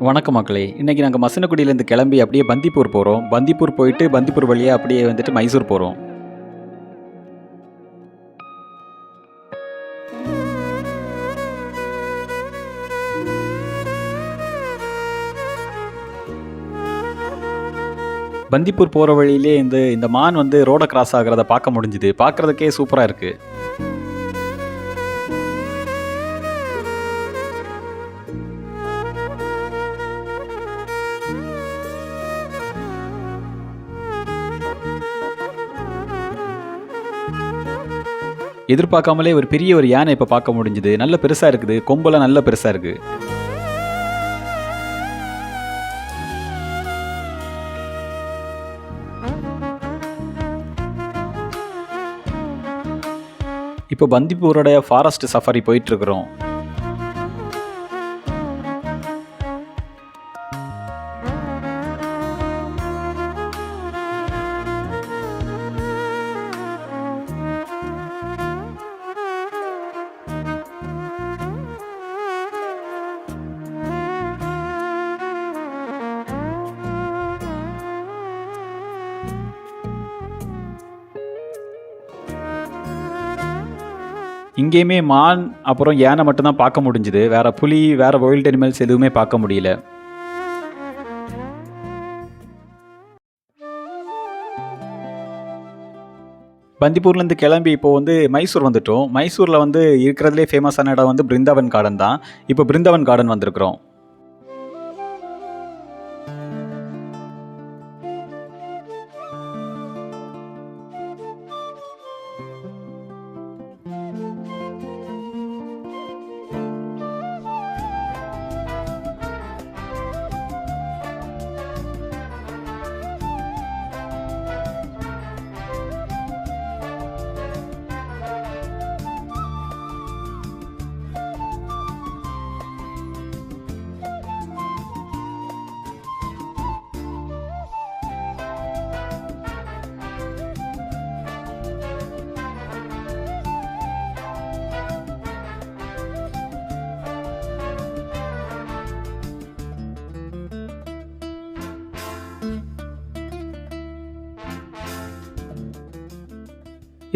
வணக்கம் மக்களே. இன்னைக்கு நாங்க மசனகுடியிலேருந்து கிளம்பி அப்படியே பந்திப்பூர் போறோம். பந்திப்பூர் போயிட்டு பந்திப்பூர் வழியா அப்படியே வந்துட்டு மைசூர் போறோம். பந்திப்பூர் போற வழியிலே இந்த மான் வந்து ரோட கிராஸ் ஆகுறத பார்க்க முடிஞ்சுது. பார்க்கறதுக்கே சூப்பரா இருக்கு. எதிர்பார்க்காமலே ஒரு பெரிய ஒரு யானை இப்ப பார்க்க முடிஞ்சுது. நல்ல பெருசா இருக்குது. கொம்பெல்லாம் நல்ல பெருசா இருக்கு. இப்போ பந்திப்பூரோட ஃபாரஸ்ட் சஃபாரி போயிட்டு இருக்கிறோம். இங்கேயுமே மான் அப்புறம் யானை மட்டும்தான் பார்க்க முடிஞ்சுது. வேற புலி, வேற வைல்ட் அனிமல்ஸ் எதுவுமே பார்க்க முடியல. பந்திப்பூர்லேருந்து கிளம்பி இப்போ மைசூர் வந்துட்டோம். மைசூரில் இருக்கிறதுலே ஃபேமஸான இடம் பிருந்தாவன் கார்டன் தான். இப்போ பிருந்தாவன் கார்டன் வந்திருக்கிறோம்.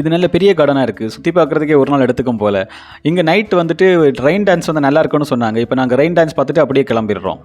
இது நல்ல பெரிய கார்டனாக இருக்குது. சுற்றி பார்க்குறதுக்கே ஒரு நாள் எடுத்துக்கும் போல். இங்கே நைட் ரெயின் டான்ஸ் நல்லா இருக்குன்னு சொன்னாங்க. இப்போ நாங்கள் ரெயின் டான்ஸ் பார்த்துட்டு அப்படியே கிளம்பிடுறோம்.